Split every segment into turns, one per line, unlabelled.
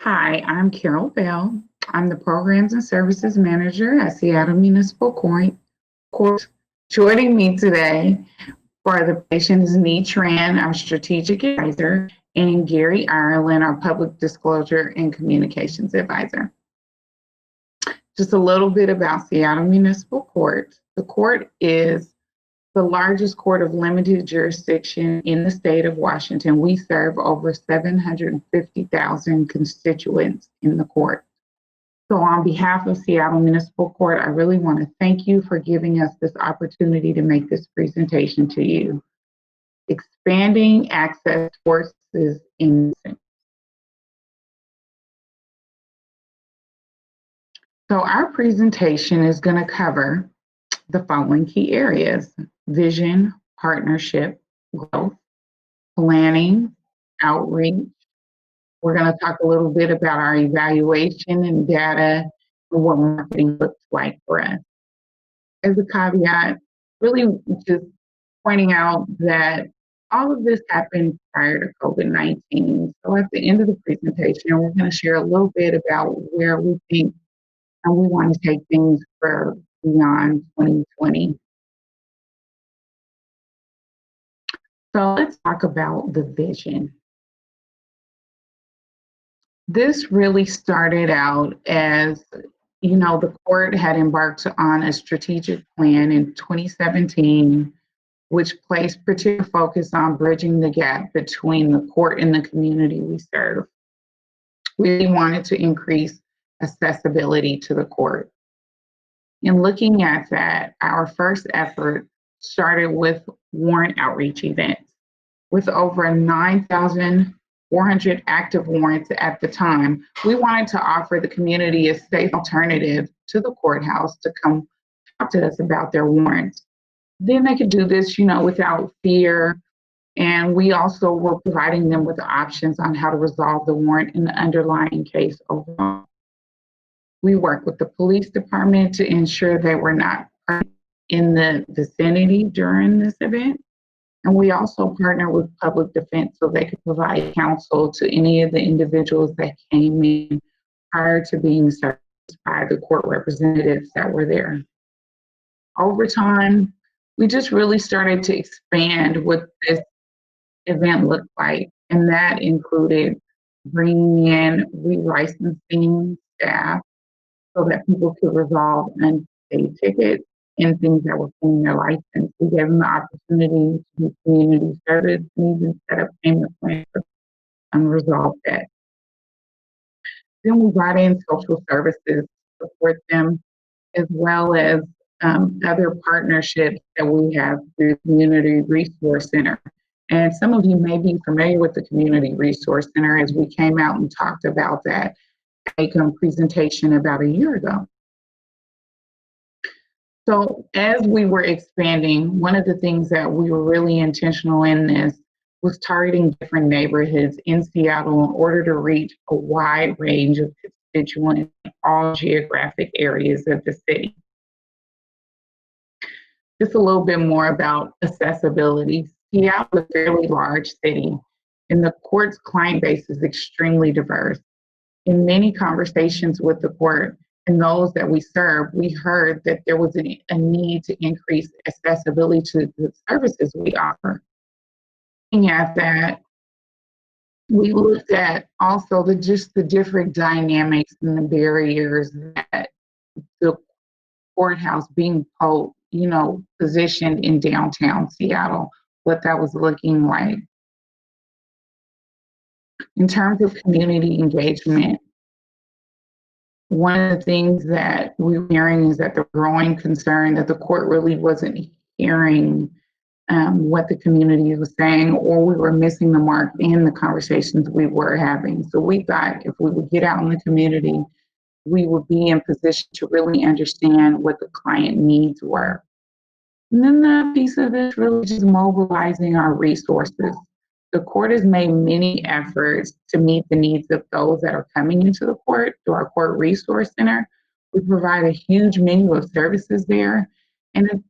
Hi, I'm Carol Bell. I'm the Programs and Services Manager at Seattle Municipal Court. Joining me today for the patient's Nee Tran, our Strategic Advisor, and Gary Ireland, our Public Disclosure and Communications Advisor. Just a little bit about Seattle Municipal Court. The court is the largest court of limited jurisdiction in the state of Washington. We serve over 750,000 constituents in the court. So on behalf of Seattle Municipal Court, I really want to thank you for giving us this opportunity to make this presentation to you. Expanding access to courses in So our presentation is going to cover the following key areas: vision, partnership, growth, planning, outreach. We're going to talk a little bit about our evaluation and data and what marketing looks like for us. As a caveat, really just pointing out that all of this happened prior to COVID-19. So at the end of the presentation, we're going to share a little bit about where we think and we want to take things for beyond 2020. So let's talk about the vision. This really started out as, the court had embarked on a strategic plan in 2017, which placed particular focus on bridging the gap between the court and the community we serve. We wanted to increase accessibility to the court. In looking at that, our first effort started with warrant outreach events. With over 9,400 active warrants at the time, we wanted to offer the community a safe alternative to the courthouse to come talk to us about their warrants. Then they could do this, without fear. And we also were providing them with options on how to resolve the warrant in the underlying case overall. We worked with the police department to ensure they were not in the vicinity during this event. And we also partnered with public defense so they could provide counsel to any of the individuals that came in prior to being served by the court representatives that were there. Over time, we just really started to expand what this event looked like, and that included bringing in re-licensing staff so that people could resolve unpaid tickets and things that were paying their license. We gave them the opportunity to do community service needs and set up payment plans and resolve that. Then we brought in social services to support them, as well as other partnerships that we have through Community Resource Center. And some of you may be familiar with the Community Resource Center, as we came out and talked about that at a presentation about a year ago. So as we were expanding, one of the things that we were really intentional in this was targeting different neighborhoods in Seattle in order to reach a wide range of constituents in all geographic areas of the city. Just a little bit more about accessibility. Seattle is a fairly large city, and the court's client base is extremely diverse. In many conversations with the court and those that we serve, we heard that there was a need to increase accessibility to the services we offer. Looking at that, we looked at also the different dynamics and the barriers that the courthouse being positioned in downtown Seattle, what that was looking like. In terms of community engagement, one of the things that we were hearing is that the growing concern that the court really wasn't hearing what the community was saying, or we were missing the mark in the conversations we were having. So we thought if we would get out in the community, we would be in position to really understand what the client needs were. And then the piece of this really just mobilizing our resources. The court has made many efforts to meet the needs of those that are coming into the court through our Court Resource Center. We provide a huge menu of services there, and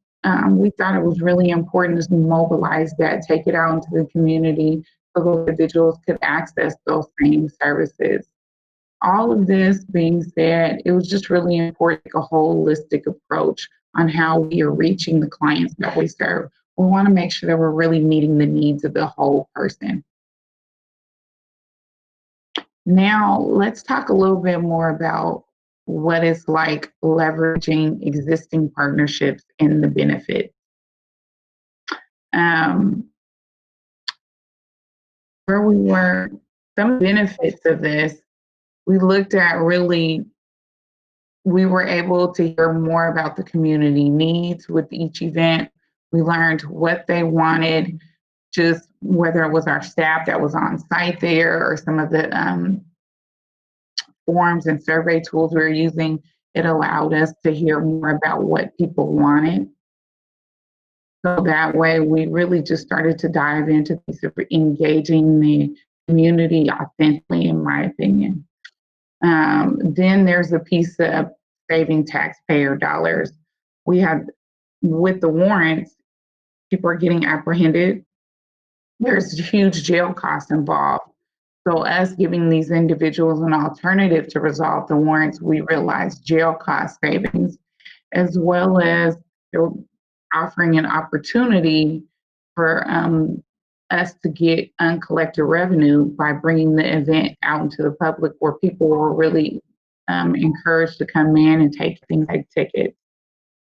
we thought it was really important to mobilize that, take it out into the community so those individuals could access those same services. all of this being said, it was just really important to take a holistic approach on how we are reaching the clients that we serve. We want to make sure that we're really meeting the needs of the whole person. Now, let's talk a little bit more about what it's like leveraging existing partnerships and the benefits. Um, where we were, some benefits of this, we looked at really, we were able to hear more about the community needs with each event. We learned what they wanted, just whether it was our staff that was on site there or some of the forms and survey tools we were using. It allowed us to hear more about what people wanted. So that way, we really just started to dive into these engaging the community authentically, in my opinion. Then there's a piece of saving taxpayer dollars. We had, with the warrants, people are getting apprehended. There's huge jail costs involved. So us giving these individuals an alternative to resolve the warrants, we realized jail cost savings, as well as they're offering an opportunity for us to get uncollected revenue by bringing the event out into the public where people were really encouraged to come in and take things like tickets.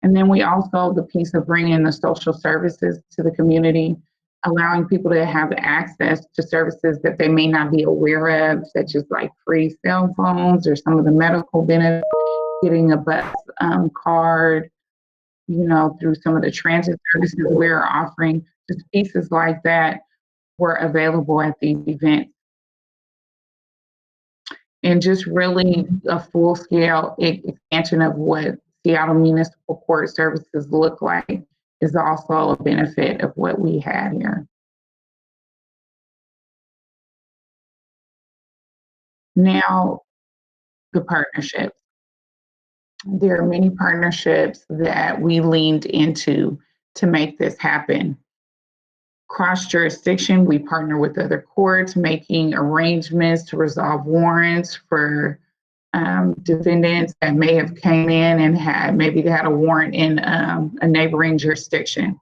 And then we also, the piece of bringing the social services to the community, allowing people to have access to services that they may not be aware of, such as like free cell phones or some of the medical benefits, getting a bus card, through some of the transit services we're offering, just pieces like that were available at these events. And just really a full scale expansion of what Seattle Municipal Court Services look like is also a benefit of what we had here. Now, the partnerships. There are many partnerships that we leaned into to make this happen. Cross jurisdiction, we partner with other courts, making arrangements to resolve warrants for defendants that may have came in and they had a warrant in a neighboring jurisdiction.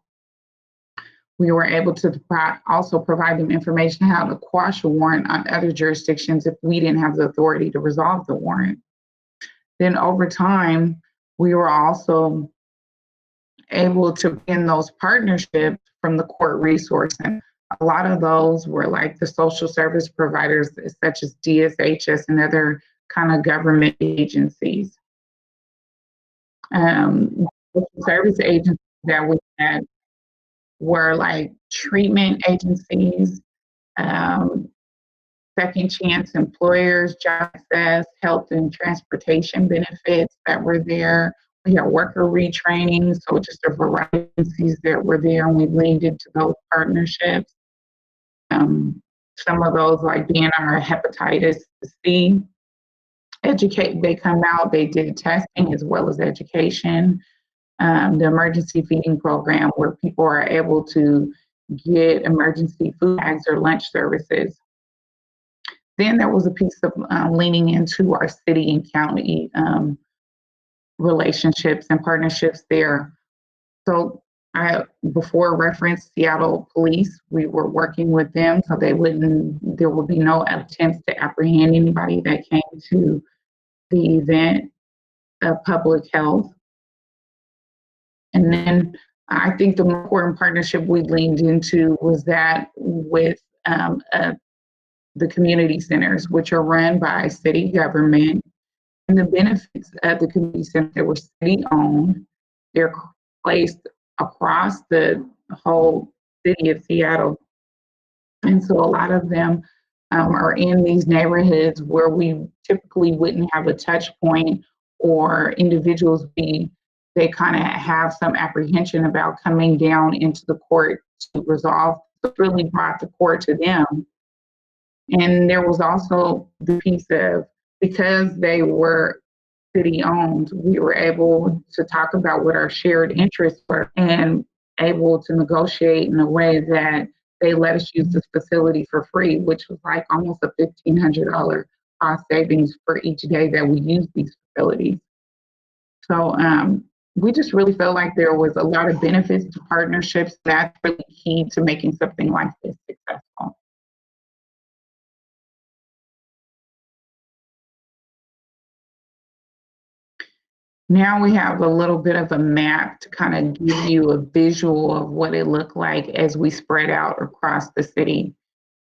We were able to also provide them information how to quash a warrant on other jurisdictions if we didn't have the authority to resolve the warrant. Then over time, we were also able to begin those partnerships from the court resource. And a lot of those were like the social service providers, such as DSHS and other kind of government agencies. Social service agencies that we had were like treatment agencies, second chance employers, job access, health and transportation benefits that were there. We had worker retraining, so just a variety of agencies that were there, and we leaned into those partnerships. Some of those, like being our hepatitis C, they come out, they did testing as well as education. The emergency feeding program, where people are able to get emergency food bags or lunch services. Then there was a piece of leaning into our city and county relationships and partnerships there. So I before referenced Seattle Police, we were working with them so there would be no attempts to apprehend anybody that came to the event of public health. And then I think the important partnership we leaned into was that with the community centers, which are run by city government. And the benefits of the community centers that were city owned, they're placed across the whole city of Seattle. And so a lot of them are in these neighborhoods where we typically wouldn't have a touch point, or individuals they kind of have some apprehension about coming down into the court to resolve. It really brought the court to them. And there was also the piece of, because they were city owned, we were able to talk about what our shared interests were and able to negotiate in a way that they let us use this facility for free, which was like almost a $1,500 cost savings for each day that we use these facilities. So we just really felt like there was a lot of benefits to partnerships. That's really key to making something like this successful. Now we have a little bit of a map to kind of give you a visual of what it looked like as we spread out across the city.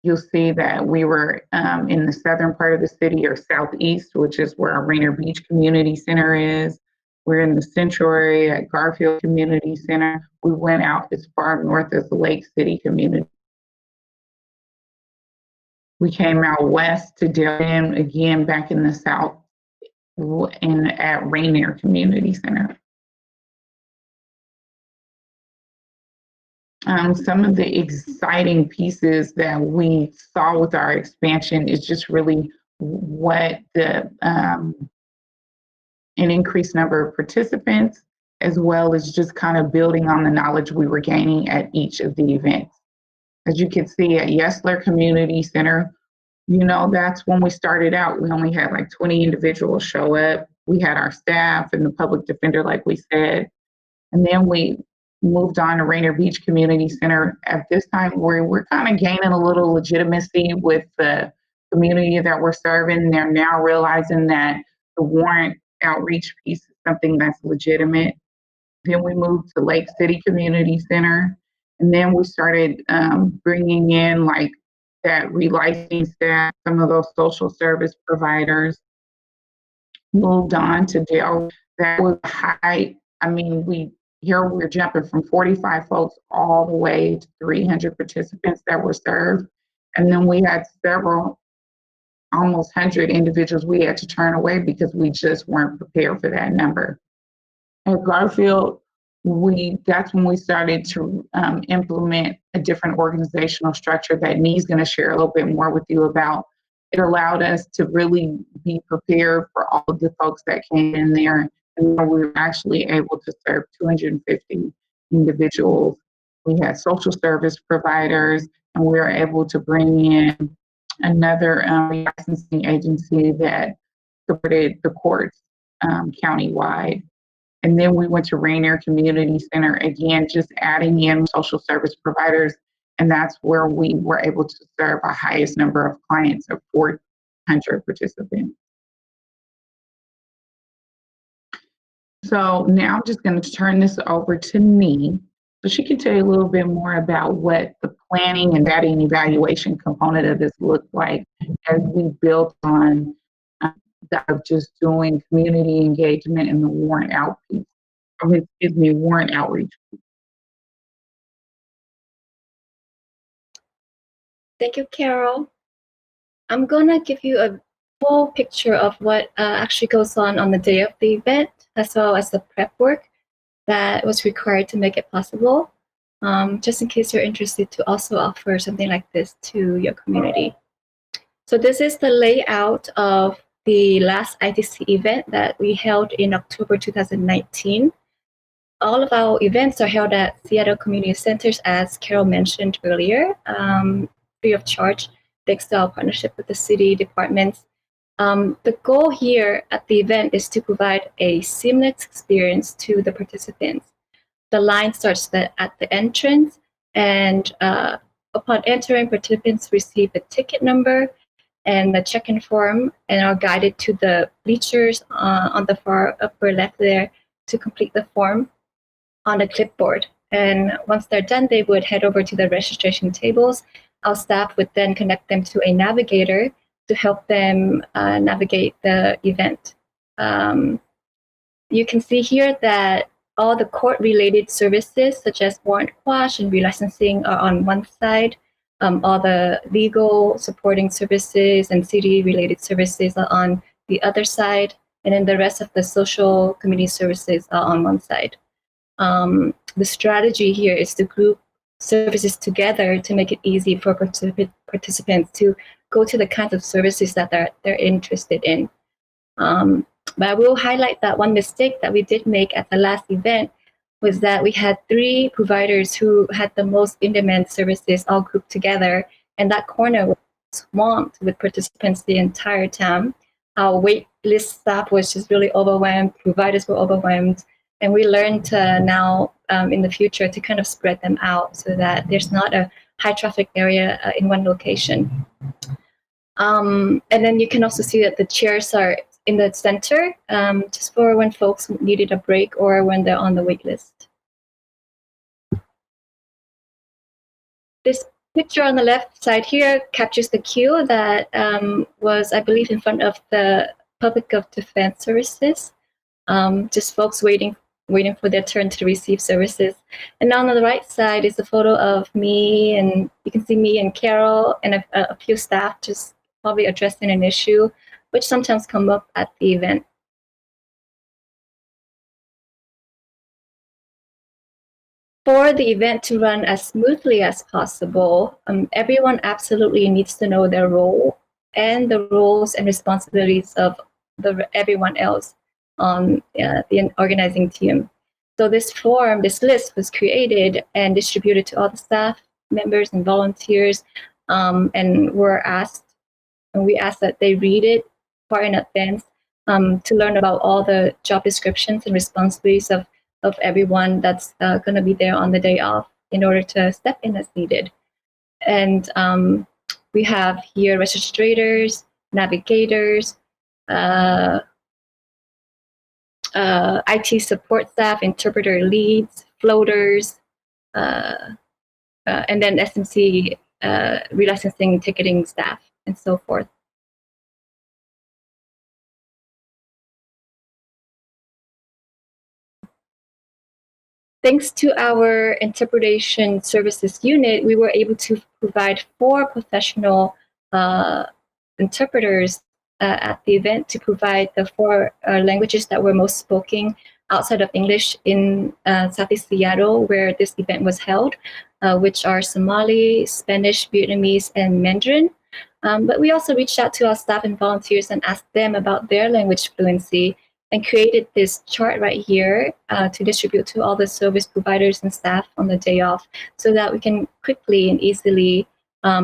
You'll see that we were in the southern part of the city, or southeast, which is where our Rainier Beach Community Center is. We're in the central area at Garfield Community Center. We went out as far north as the Lake City Community. We came out west to Darien, again back in the south at Rainier Community Center. Some of the exciting pieces that we saw with our expansion is just really what an increased number of participants, as well as just kind of building on the knowledge we were gaining at each of the events. As you can see at Yesler Community Center, that's when we started out. We only had like 20 individuals show up. We had our staff and the public defender, like we said. And then we moved on to Rainier Beach Community Center. At this time, we're kind of gaining a little legitimacy with the community that we're serving. They're now realizing that the warrant outreach piece is something that's legitimate. Then we moved to Lake City Community Center. And then we started bringing in like that relicensing staff, some of those social service providers. Moved on to jail. That was high. I mean, we're jumping from 45 folks all the way to 300 participants that were served. And then we had almost 100 individuals we had to turn away because we just weren't prepared for that number. At Garfield, that's when we started to implement a different organizational structure that Nee's going to share a little bit more with you about. It allowed us to really be prepared for all of the folks that came in there, and we were actually able to serve 250 individuals. We had social service providers, and we were able to bring in another licensing agency that supported the courts countywide. And then we went to Rainier Community Center, again, just adding in social service providers. And that's where we were able to serve our highest number of clients of 400 participants. So now I'm just going to turn this over to Nee, so she can tell you a little bit more about what the planning and data and evaluation component of this looked like as we built on of just doing community engagement and the warrant outreach. Warrant outreach.
Thank you, Carol. I'm gonna give you a full picture of what actually goes on the day of the event, as well as the prep work that was required to make it possible, just in case you're interested to also offer something like this to your community. So this is the layout of the last ITC event that we held in October 2019. All of our events are held at Seattle Community Centers, as Carol mentioned earlier, free of charge, thanks to our partnership with the city departments. The goal here at the event is to provide a seamless experience to the participants. The line starts at the entrance, and upon entering, participants receive a ticket number and the check-in form, and are guided to the bleachers on the far upper left there to complete the form on the clipboard. And once they're done, they would head over to the registration tables. Our staff would then connect them to a navigator to help them navigate the event. You can see here that all the court-related services, such as warrant quash and relicensing, are on one side. All the legal supporting services and city-related services are on the other side. And then the rest of the social community services are on one side. The strategy here is to group services together to make it easy for participants to go to the kinds of services that they're interested in. But I will highlight that one mistake that we did make at the last event was that we had 3 providers who had the most in-demand services all grouped together, and that corner was swamped with participants the entire time. Our wait list staff was just really overwhelmed, providers were overwhelmed, and we learned to now in the future to kind of spread them out so that there's not a high traffic area in one location. And then you can also see that the chairs are in the center, just for when folks needed a break or when they're on the wait list. This picture on the left side here captures the queue that was, I believe, in front of the Public of Defense Services. Just folks waiting for their turn to receive services. And on the right side is a photo of me, and you can see me and Carol and a few staff just probably addressing an issue, which sometimes come up at the event. For the event to run as smoothly as possible, everyone absolutely needs to know their role and the roles and responsibilities of everyone else on the organizing team. So this list was created and distributed to all the staff members and volunteers, and we asked that they read it far in advance to learn about all the job descriptions and responsibilities of everyone that's going to be there on the day off in order to step in as needed. And we have here registrators, navigators, IT support staff, interpreter leads, floaters, and then SMC relicensing, ticketing staff, and so forth. Thanks to our interpretation services unit, we were able to provide 4 professional interpreters at the event to provide the 4 languages that were most spoken outside of English in Southeast Seattle, where this event was held, which are Somali, Spanish, Vietnamese, and Mandarin. But we also reached out to our staff and volunteers and asked them about their language fluency, and created this chart right here to distribute to all the service providers and staff on the day off so that we can quickly and easily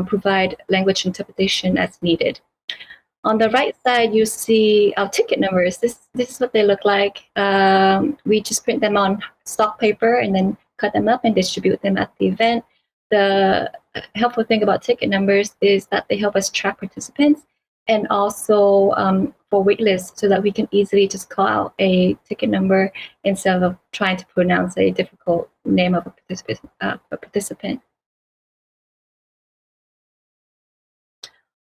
provide language interpretation as needed. On the right side, you see our ticket numbers. This is what they look like. We just print them on stock paper and then cut them up and distribute them at the event. The helpful thing about ticket numbers is that they help us track participants, and also for waitlist, so that we can easily just call out a ticket number instead of trying to pronounce a difficult name of a participant.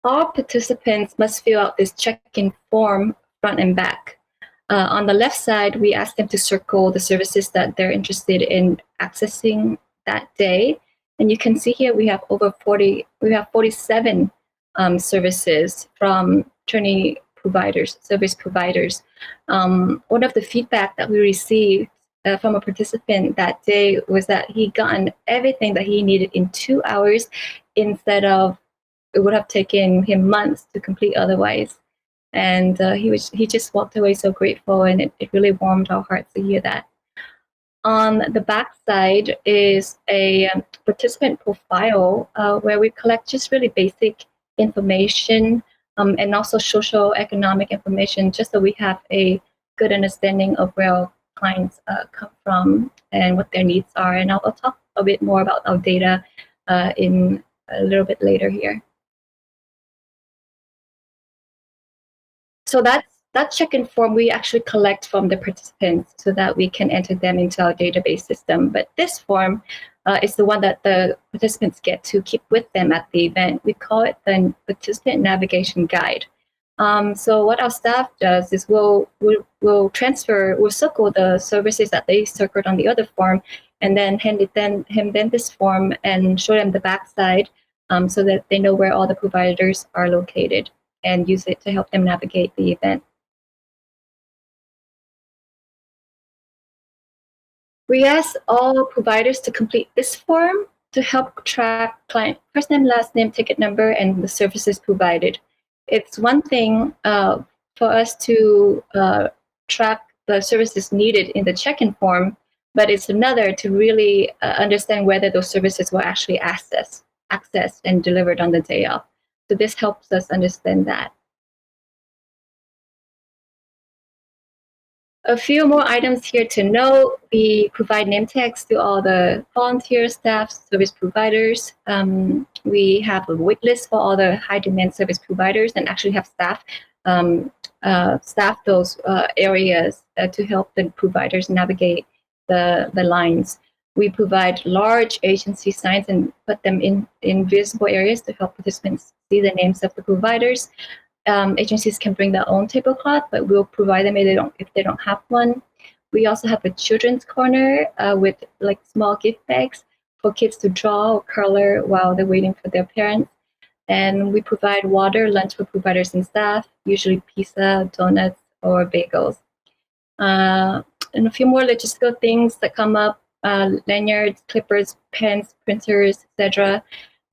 All participants must fill out this check-in form front and back. On the left side, we ask them to circle the services that they're interested in accessing that day. And you can see here we have 47 services from attorney providers, service providers. One of the feedback that we received from a participant that day was that he gotten everything that he needed in 2 hours instead of it would have taken him months to complete otherwise. And he just walked away so grateful, and it really warmed our hearts to hear that. On the back side is a participant profile where we collect just really basic information and also social economic information, just so we have a good understanding of where our clients come from and what their needs are. And I'll talk a bit more about our data in a little bit later here. So that check-in form we actually collect from the participants so that we can enter them into our database system. But this form is the one that the participants get to keep with them at the event. We call it the Participant Navigation Guide. So what our staff does is we'll circle the services that they circled on the other form, and then hand him this form and show them the backside so that they know where all the providers are located, and use it to help them navigate the event. We ask all providers to complete this form to help track client first name, last name, ticket number, and the services provided. It's one thing for us to track the services needed in the check-in form, but it's another to really understand whether those services were actually accessed and delivered on the day of. So this helps us understand that. A few more items here to note. We provide name tags to all the volunteer staff, service providers. We have a wait list for all the high demand service providers and actually have staff those areas to help the providers navigate the lines. We provide large agency signs and put them in visible areas to help participants see the names of the providers. Agencies can bring their own tablecloth, but we'll provide them if they don't have one. We also have a children's corner with like small gift bags for kids to draw or color while they're waiting for their parents. And we provide water, lunch for providers and staff, usually pizza, donuts, or bagels. And a few more logistical things that come up, lanyards, clippers, pens, printers, etc.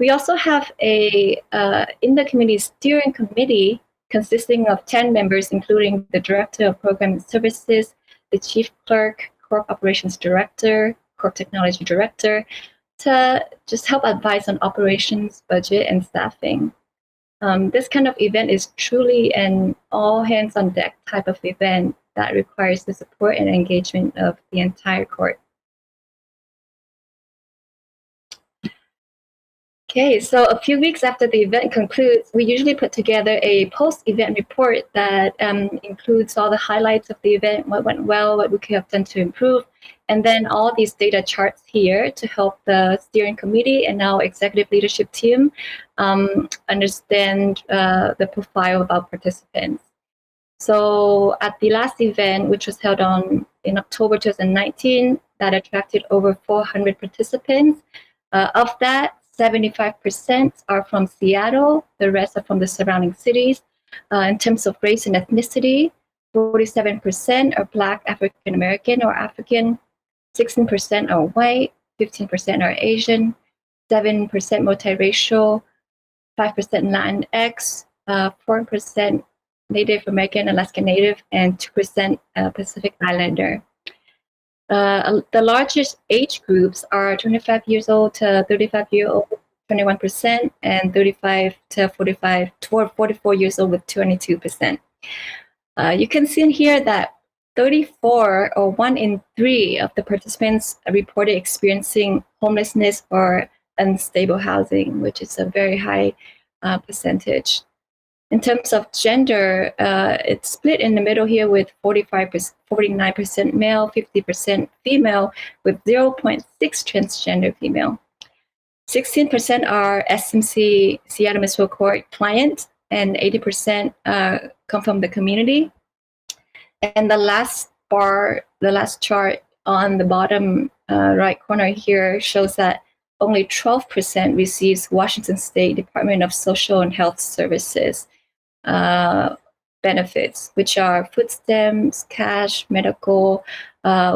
We also have a in the community steering committee consisting of 10 members, including the director of program and services, the chief clerk, corp operations director, corp technology director, to just help advise on operations, budget, and staffing. This kind of event is truly an all hands on deck type of event that requires the support and engagement of the entire court. Okay, so a few weeks after the event concludes, we usually put together a post-event report that includes all the highlights of the event, what went well, what we could have done to improve, and then all these data charts here to help the steering committee and now executive leadership team understand the profile of our participants. So at the last event, which was held in October 2019, that attracted over 400 participants. Of that, 75% are from Seattle. The rest are from the surrounding cities. In terms of race and ethnicity, 47% are Black, African American, or African. 16% are white. 15% are Asian. 7% multiracial. 5% Latinx. 4% Native American, Alaska Native, and 2% Pacific Islander. The largest age groups are 25 years old to 35 years old, 21%, and 35 to 44 years old with 22%. You can see in here that 34 or 1 in 3 of the participants reported experiencing homelessness or unstable housing, which is a very high percentage. In terms of gender, it's split in the middle here with 49% male, 50% female, with 0.6 transgender female. 16% are SMC Seattle Municipal Court clients, and 80% come from the community. And the last chart on the bottom right corner here shows that only 12% receives Washington State Department of Social and Health Services benefits, which are food stamps, cash, medical,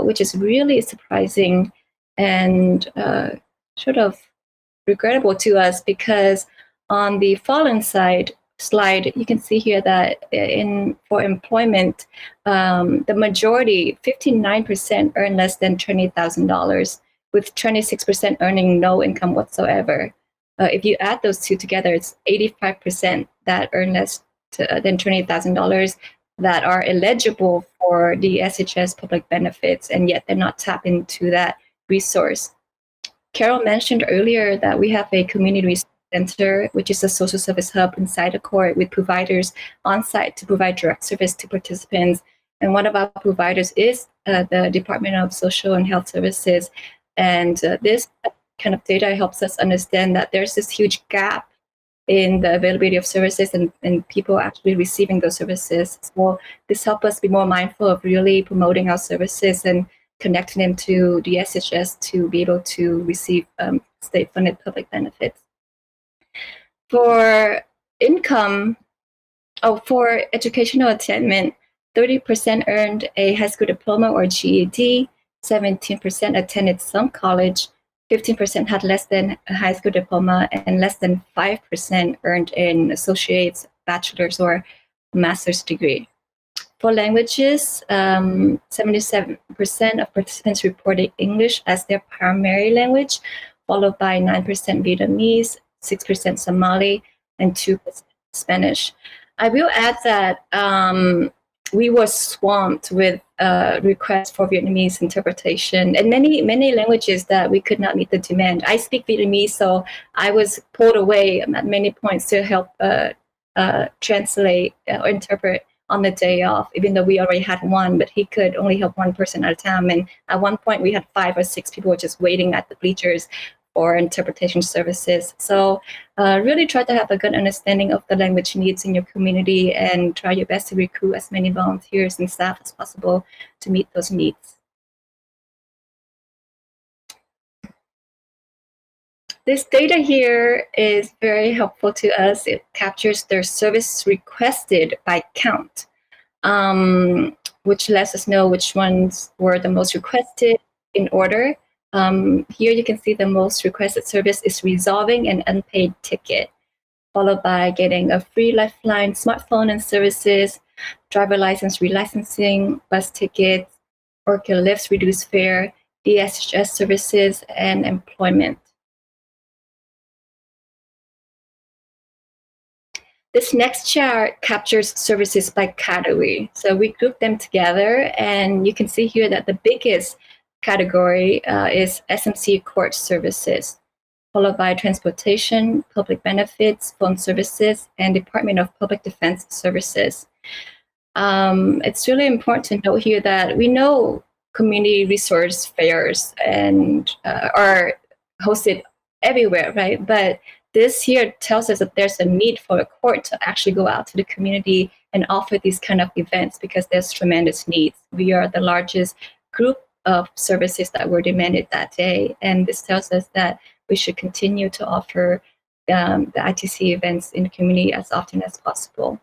which is really surprising and sort of regrettable to us, because on the following slide, you can see here that for employment, the majority, 59%, earn less than $20,000, with 26% earning no income whatsoever. If you add those two together, it's 85% that earn less than $20,000 that are eligible for the SHS public benefits, and yet they're not tapped into that resource. Carol mentioned earlier that we have a community resource center, which is a social service hub inside the court with providers on site to provide direct service to participants. And one of our providers is the Department of Social and Health Services. And this kind of data helps us understand that there's this huge gap in the availability of services and people actually receiving those services. So this helps us be more mindful of really promoting our services and connecting them to the SHS to be able to receive state-funded public benefits. For income, for educational attainment, 30% earned a high school diploma or GED, 17% attended some college, 15% had less than a high school diploma, and less than 5% earned an associate's, bachelor's, or master's degree. For languages, 77% of participants reported English as their primary language, followed by 9% Vietnamese, 6% Somali, and 2% Spanish. I will add that we were swamped with requests for Vietnamese interpretation and many languages that we could not meet the demand. I speak Vietnamese, so I was pulled away at many points to help translate or interpret on the day off, even though we already had one, but he could only help one person at a time. And at one point we had 5 or 6 people just waiting at the bleachers for interpretation services. So really try to have a good understanding of the language needs in your community and try your best to recruit as many volunteers and staff as possible to meet those needs. This data here is very helpful to us. It captures their service requested by count, which lets us know which ones were the most requested in order. Here you can see the most requested service is resolving an unpaid ticket, followed by getting a free lifeline smartphone and services, driver license relicensing, bus tickets, Orca lifts, reduced fare, DSHS services, and employment. This next chart captures services by category. So we grouped them together, and you can see here that the biggest category is SMC court services, followed by transportation, public benefits, phone services, and Department of Public Defense services. It's really important to note here that we know community resource fairs and are hosted everywhere, right? But this here tells us that there's a need for a court to actually go out to the community and offer these kind of events because there's tremendous needs. We are the largest group of services that were demanded that day. And this tells us that we should continue to offer the ITC events in the community as often as possible.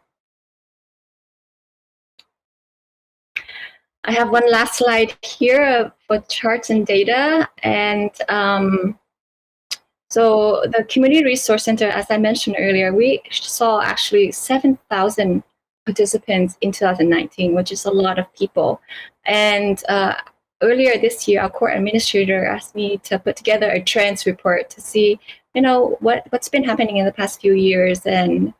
I have one last slide here for charts and data. And so the Community Resource Center, as I mentioned earlier, we saw actually 7,000 participants in 2019, which is a lot of people. And earlier this year, our court administrator asked me to put together a trends report to see, what's been happening in the past few years and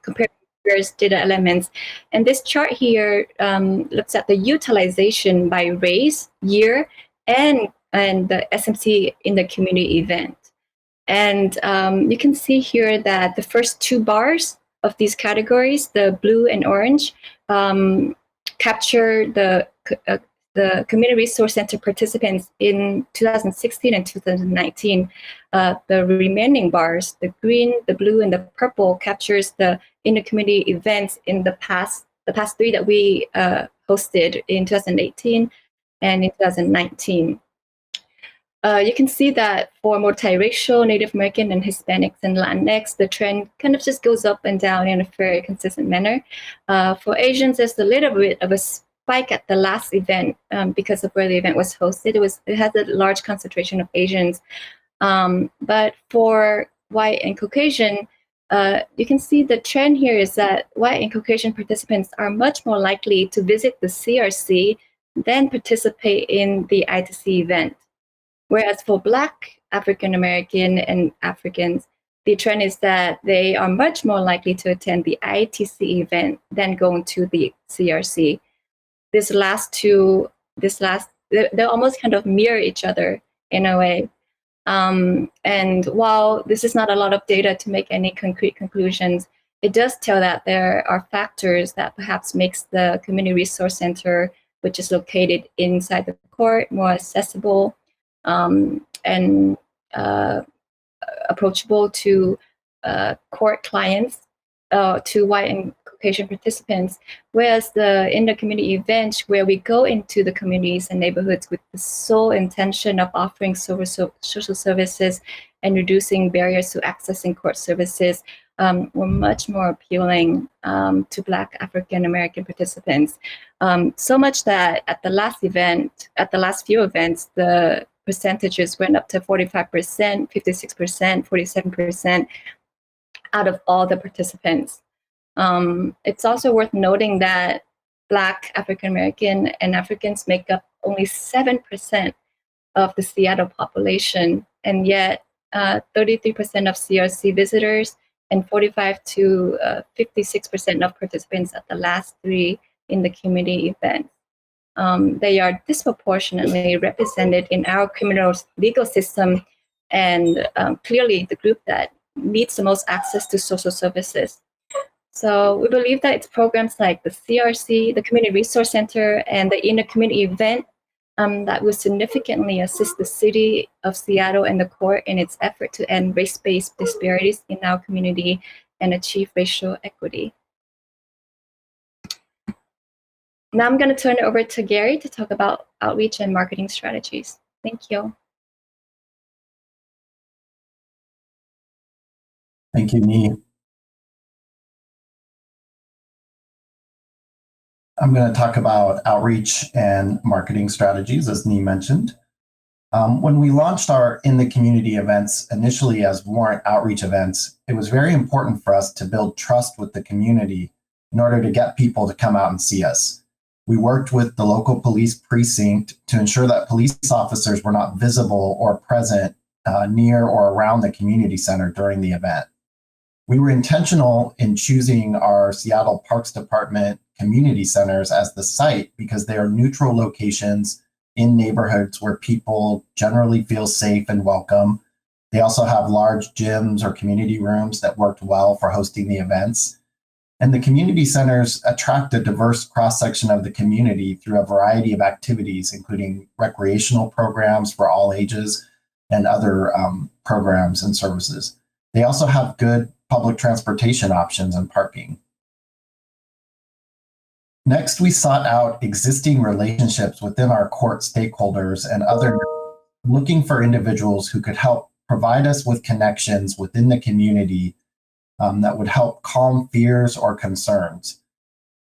compare various data elements. And this chart here looks at the utilization by race, year, and the SMC in the community event. And you can see here that the first 2 bars of these categories, the blue and orange, capture the Community Resource Center participants in 2016 and 2019. The remaining bars, the green, the blue, and the purple, captures the inter-community events in the past 3 that we hosted in 2018 and in 2019. You can see that for multiracial, Native American, and Hispanics and Latinx, the trend kind of just goes up and down in a very consistent manner. For Asians, there's a little bit of a spike at the last event because of where the event was hosted. It has a large concentration of Asians. But for white and Caucasian, you can see the trend here is that white and Caucasian participants are much more likely to visit the CRC than participate in the ITC event. Whereas for Black, African American, and Africans, the trend is that they are much more likely to attend the ITC event than going to the CRC. They almost kind of mirror each other in a way. And while this is not a lot of data to make any concrete conclusions, it does tell that there are factors that perhaps makes the Community Resource Center, which is located inside the court, more accessible and approachable to court clients, to white and Caucasian participants, whereas in the community event where we go into the communities and neighborhoods with the sole intention of offering social services and reducing barriers to accessing court services, were much more appealing to Black African American participants. So much that at the last few events, the percentages went up to 45%, 56%, 47% out of all the participants. It's also worth noting that Black, African American, and Africans make up only 7% of the Seattle population, and yet 33% of CRC visitors and 45 to 56% of participants at the last 3 in the community events. They are disproportionately represented in our criminal legal system, and clearly the group that needs the most access to social services. So we believe that it's programs like the CRC, the Community Resource Center, and the Inner Community Event that will significantly assist the City of Seattle and the court in its effort to end race-based disparities in our community and achieve racial equity. Now I'm going to turn it over to Gary to talk about outreach and marketing strategies. Thank you.
Thank you, Nee. I'm going to talk about outreach and marketing strategies, as Nee mentioned. When we launched our In the Community events initially as warrant outreach events, it was very important for us to build trust with the community in order to get people to come out and see us. We worked with the local police precinct to ensure that police officers were not visible or present near or around the community center during the event. We were intentional in choosing our Seattle Parks Department community centers as the site because they are neutral locations in neighborhoods where people generally feel safe and welcome. They also have large gyms or community rooms that worked well for hosting the events. And the community centers attract a diverse cross-section of the community through a variety of activities, including recreational programs for all ages and other programs and services. They also have good public transportation options and parking. Next, we sought out existing relationships within our court stakeholders and other, looking for individuals who could help provide us with connections within the community that would help calm fears or concerns.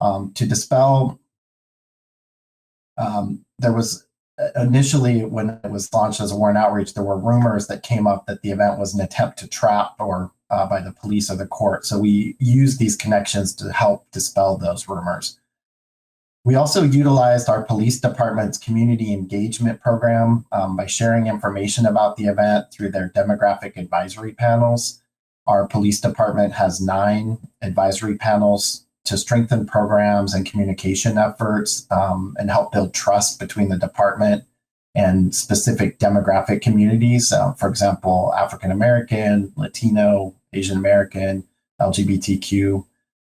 To dispel, there was initially, when it was launched as a warrant outreach, there were rumors that came up that the event was an attempt to trap or by the police or the court. So we used these connections to help dispel those rumors. We also utilized our police department's community engagement program by sharing information about the event through their demographic advisory panels. Our police department has 9 advisory panels to strengthen programs and communication efforts and help build trust between the department and specific demographic communities. For example, African American, Latino, Asian American, LGBTQ.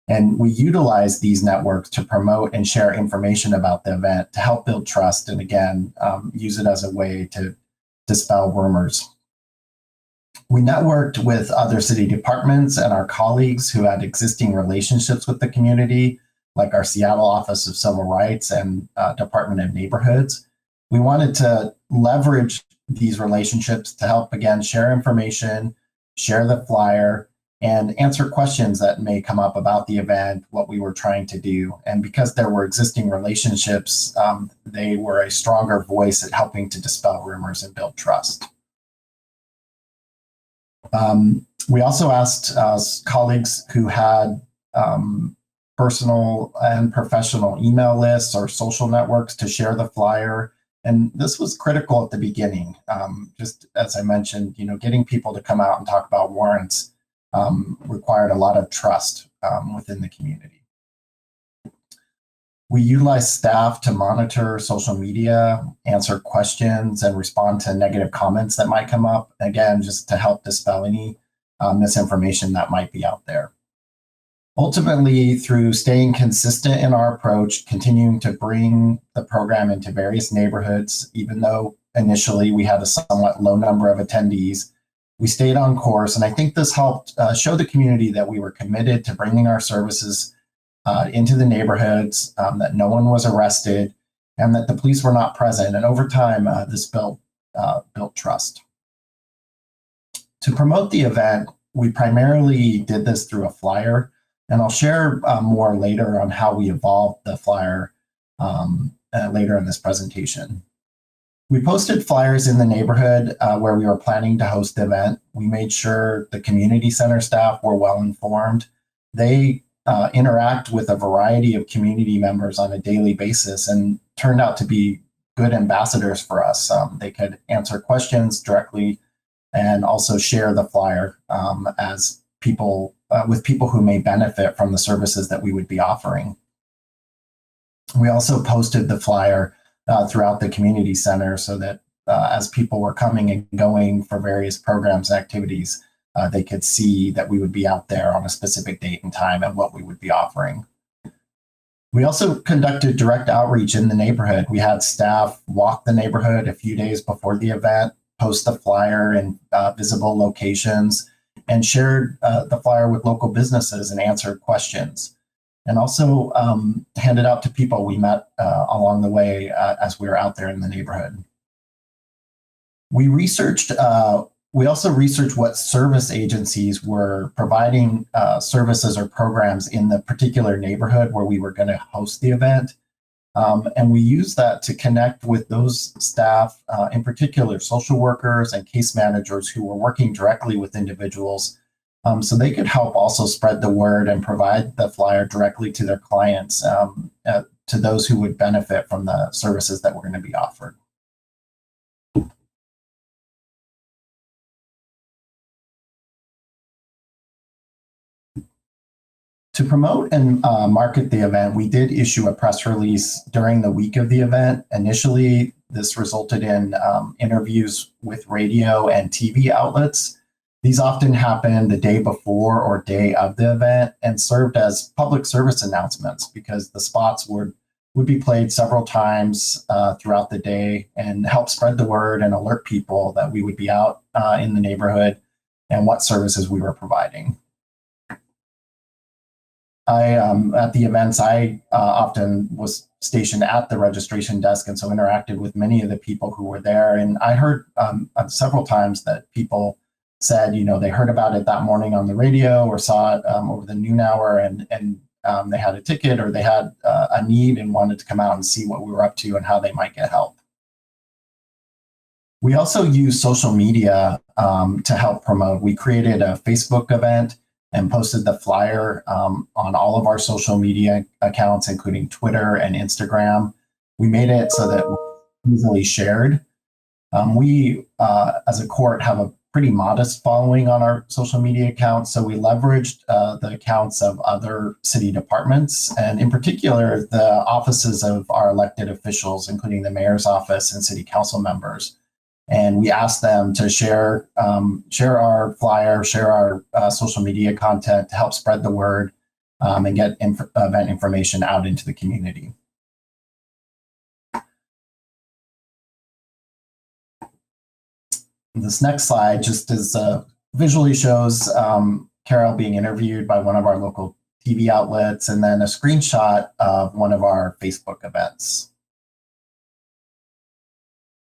And we utilize these networks to promote and share information about the event to help build trust and, again, use it as a way to dispel rumors. We networked with other city departments and our colleagues who had existing relationships with the community, like our Seattle Office of Civil Rights and Department of Neighborhoods. We wanted to leverage these relationships to help, again, share information, share the flyer, and answer questions that may come up about the event, what we were trying to do. And because there were existing relationships, they were a stronger voice at helping to dispel rumors and build trust. We also asked colleagues who had personal and professional email lists or social networks to share the flyer. And this was critical at the beginning. Just as I mentioned, getting people to come out and talk about warrants required a lot of trust within the community. We utilize staff to monitor social media, answer questions, and respond to negative comments that might come up, again, just to help dispel any misinformation that might be out there. Ultimately, through staying consistent in our approach, continuing to bring the program into various neighborhoods, even though initially we had a somewhat low number of attendees, we stayed on course, and I think this helped show the community that we were committed to bringing our services into the neighborhoods, that no one was arrested, and that the police were not present. And over time, this built trust. To promote the event, we primarily did this through a flyer, and I'll share more later on how we evolved the flyer later in this presentation. We posted flyers in the neighborhood where we were planning to host the event. We made sure the community center staff were well informed. They interact with a variety of community members on a daily basis and turned out to be good ambassadors for us. They could answer questions directly and also share the flyer as people with people who may benefit from the services that we would be offering. We also posted the flyer throughout the community center so that as people were coming and going for various programs and activities, they could see that we would be out there on a specific date and time and what we would be offering. We also conducted direct outreach in the neighborhood. We had staff walk the neighborhood a few days before the event, post the flyer in visible locations, and shared the flyer with local businesses and answered questions. And also handed out to people we met along the way as we were out there in the neighborhood. We also researched what service agencies were providing services or programs in the particular neighborhood where we were going to host the event. And we used that to connect with those staff, in particular social workers and case managers who were working directly with individuals, so they could help also spread the word and provide the flyer directly to their clients, to those who would benefit from the services that were going to be offered. To promote and market the event, we did issue a press release during the week of the event. Initially, this resulted in interviews with radio and TV outlets. These often happen the day before or day of the event and served as public service announcements because the spots would be played several times throughout the day and help spread the word and alert people that we would be out in the neighborhood and what services we were providing. At the events, I often was stationed at the registration desk and so interacted with many of the people who were there. And I heard several times that people said, they heard about it that morning on the radio or saw it over the noon hour and they had a ticket or they had a need and wanted to come out and see what we were up to and how they might get help. We also use social media to help promote. We created a Facebook event and posted the flyer on all of our social media accounts, including Twitter and Instagram. We made it so that it was easily shared. We, as a court, have a pretty modest following on our social media accounts, so we leveraged the accounts of other city departments, and in particular, the offices of our elected officials, including the mayor's office and city council members. And we asked them to share our flyer, share our social media content to help spread the word and get event information out into the community. This next slide just visually shows Carol being interviewed by one of our local TV outlets and then a screenshot of one of our Facebook events.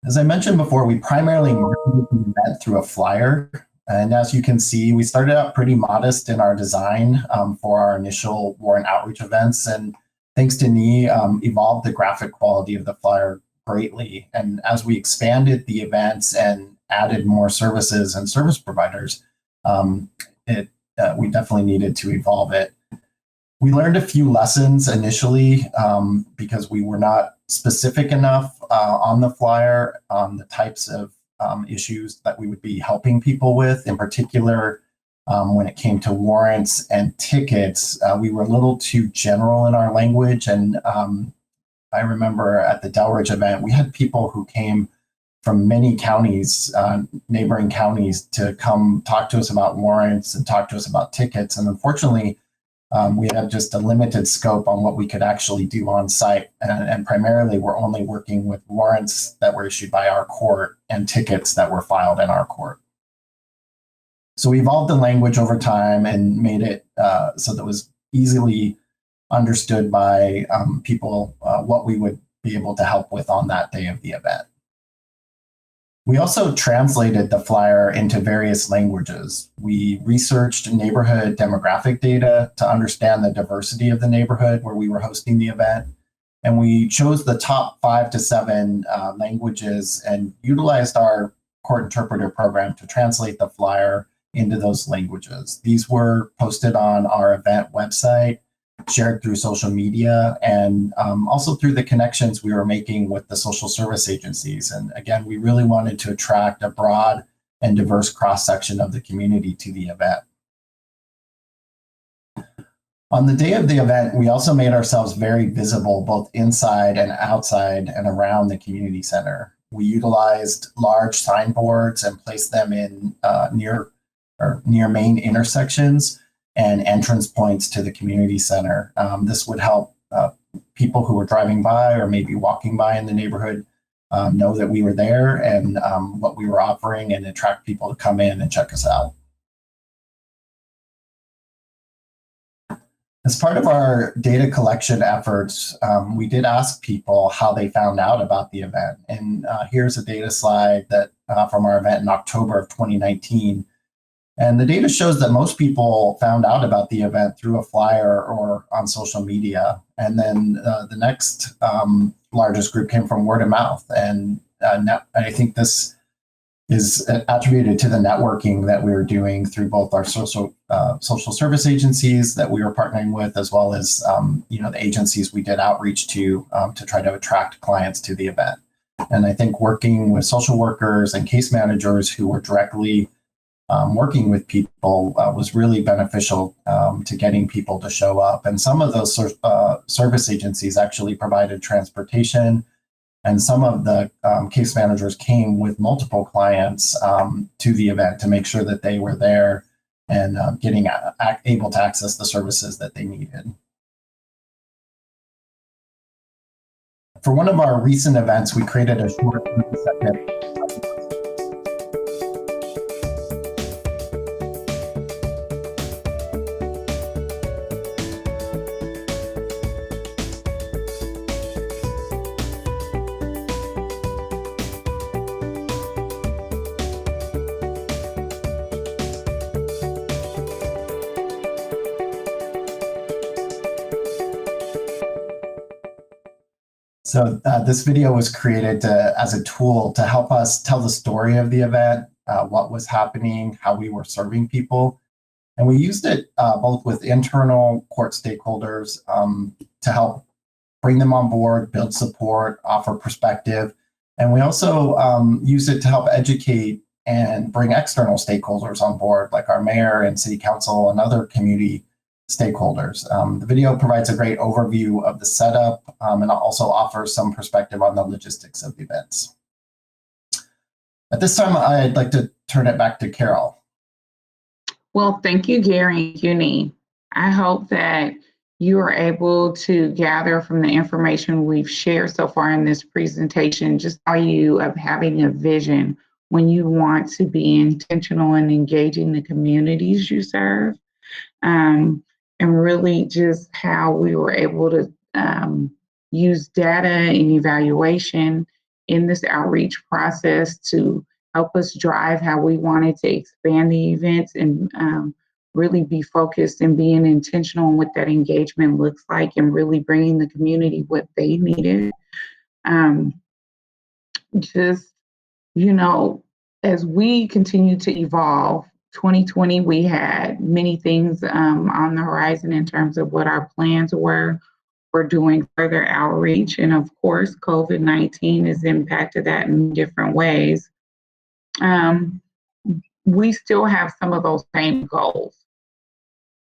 As I mentioned before, we primarily marketed the event through a flyer. And as you can see, we started out pretty modest in our design for our initial warrant outreach events. And thanks to NE, evolved the graphic quality of the flyer greatly. And as we expanded the events and added more services and service providers, we definitely needed to evolve it. We learned a few lessons initially because we were not specific enough on the flyer on the types of issues that we would be helping people with. In particular, when it came to warrants and tickets, we were a little too general in our language. And I remember at the Delridge event, we had people who came from many counties, neighboring counties, to come talk to us about warrants and talk to us about tickets. And unfortunately, we had just a limited scope on what we could actually do on site. And primarily, we're only working with warrants that were issued by our court and tickets that were filed in our court. So we evolved the language over time and made it so that it was easily understood by people what we would be able to help with on that day of the event. We also translated the flyer into various languages. We researched neighborhood demographic data to understand the diversity of the neighborhood where we were hosting the event. And we chose the top 5 to 7 languages and utilized our court interpreter program to translate the flyer into those languages. These were posted on our event website, shared through social media, and also through the connections we were making with the social service agencies. And again, we really wanted to attract a broad and diverse cross-section of the community to the event. On the day of the event, we also made ourselves very visible both inside and outside and around the community center. We utilized large signboards and placed them in near main intersections and entrance points to the community center. This would help people who were driving by or maybe walking by in the neighborhood know that we were there and what we were offering, and attract people to come in and check us out. As part of our data collection efforts, we did ask people how they found out about the event. And here's a data slide that from our event in October of 2019. And the data shows that most people found out about the event through a flyer or on social media. And then the next largest group came from word of mouth. And I think this is attributed to the networking that we were doing through both our social service agencies that we were partnering with, as well as the agencies we did outreach to try to attract clients to the event. And I think working with social workers and case managers who were directly working with people was really beneficial to getting people to show up. And some of those service agencies actually provided transportation, and some of the case managers came with multiple clients to the event to make sure that they were there and able to access the services that they needed. For one of our recent events, we created a short 30-second So this video was created as a tool to help us tell the story of the event, what was happening, how we were serving people. And we used it both with internal court stakeholders to help bring them on board, build support, offer perspective. And we also used it to help educate and bring external stakeholders on board, like our mayor and city council and other community stakeholders. The video provides a great overview of the setup and also offers some perspective on the logistics of the events. At this time, I'd like to turn it back to Carol.
Well, thank you, Gary and Uni. I hope that you are able to gather from the information we've shared so far in this presentation just value of having a vision when you want to be intentional in engaging the communities you serve. And really just how we were able to use data and evaluation in this outreach process to help us drive how we wanted to expand the events and really be focused and being intentional on what that engagement looks like and really bringing the community what they needed. As we continue to evolve, 2020, we had many things on the horizon in terms of what our plans were. We're doing further outreach. And of course, COVID-19 has impacted that in different ways. We still have some of those same goals,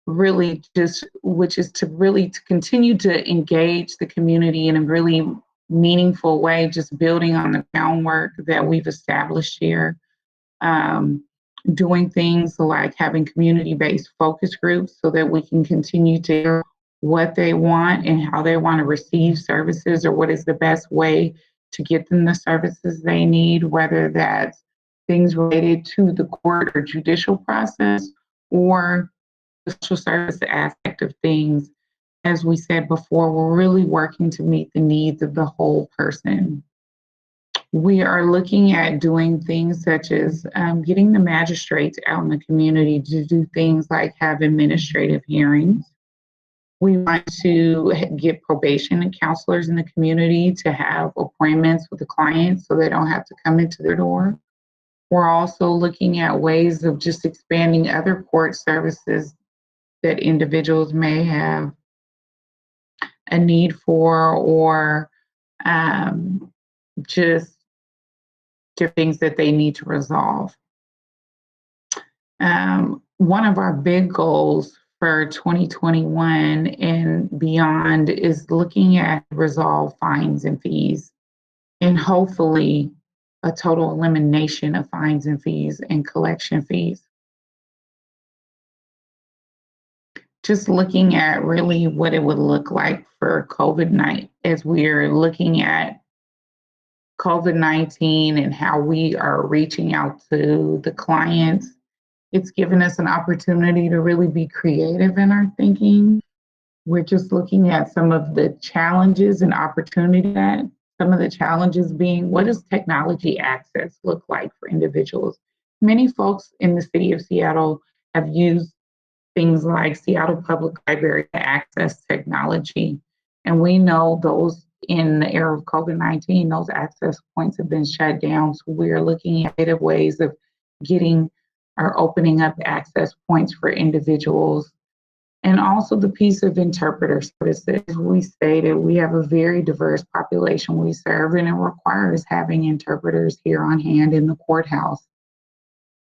which is to continue to engage the community in a really meaningful way, just building on the groundwork that we've established here. Doing things like having community-based focus groups so that we can continue to hear what they want and how they want to receive services, or what is the best way to get them the services they need, whether that's things related to the court or judicial process or the social service aspect of things. As we said before, we're really working to meet the needs of the whole person. We are looking at doing things such as getting the magistrates out in the community to do things like have administrative hearings. We want to get probation and counselors in the community to have appointments with the clients so they don't have to come into their door. We're also looking at ways of just expanding other court services that individuals may have a need for, or just things that they need to resolve. One of our big goals for 2021 and beyond is looking at resolve fines and fees, and hopefully a total elimination of fines and fees and collection fees. Just looking at really what it would look like for COVID-19 as we're looking at COVID-19 and how we are reaching out to the clients. It's given us an opportunity to really be creative in our thinking. We're just looking at some of the challenges and opportunity that some of the challenges being, what does technology access look like for individuals? Many folks in the city of Seattle have used things like Seattle Public Library to access technology. And we know those in the era of COVID-19, those access points have been shut down. So we're looking at creative ways of getting or opening up access points for individuals. And also the piece of interpreter services. We stated we have a very diverse population we serve, and it requires having interpreters here on hand in the courthouse.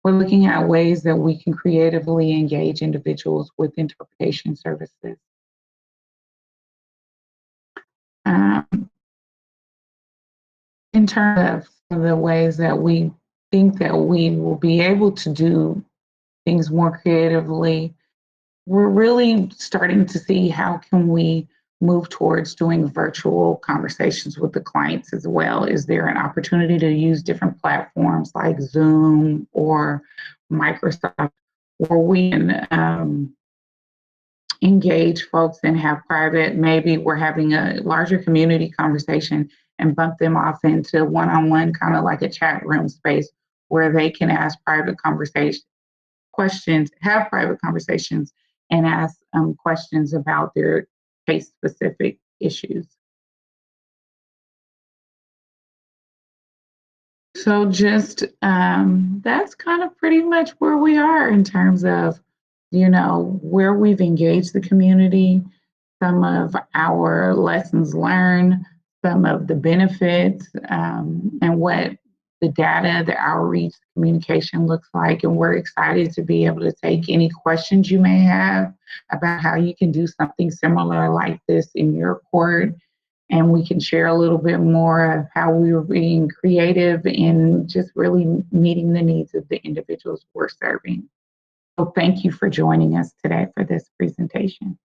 We're looking at ways that we can creatively engage individuals with interpretation services. In terms of the ways that we think that we will be able to do things more creatively, we're really starting to see how can we move towards doing virtual conversations with the clients as well. Is there an opportunity to use different platforms like Zoom or Microsoft, where we can engage folks and have private, maybe we're having a larger community conversation and bump them off into one-on-one, kind of like a chat room space where they can ask private conversation questions, have private conversations, and ask questions about their case-specific issues. So just that's kind of pretty much where we are in terms of, where we've engaged the community, some of our lessons learned, some of the benefits, and what the data, the outreach, communication looks like. And we're excited to be able to take any questions you may have about how you can do something similar like this in your court. And we can share a little bit more of how we were being creative in just really meeting the needs of the individuals we're serving. So thank you for joining us today for this presentation.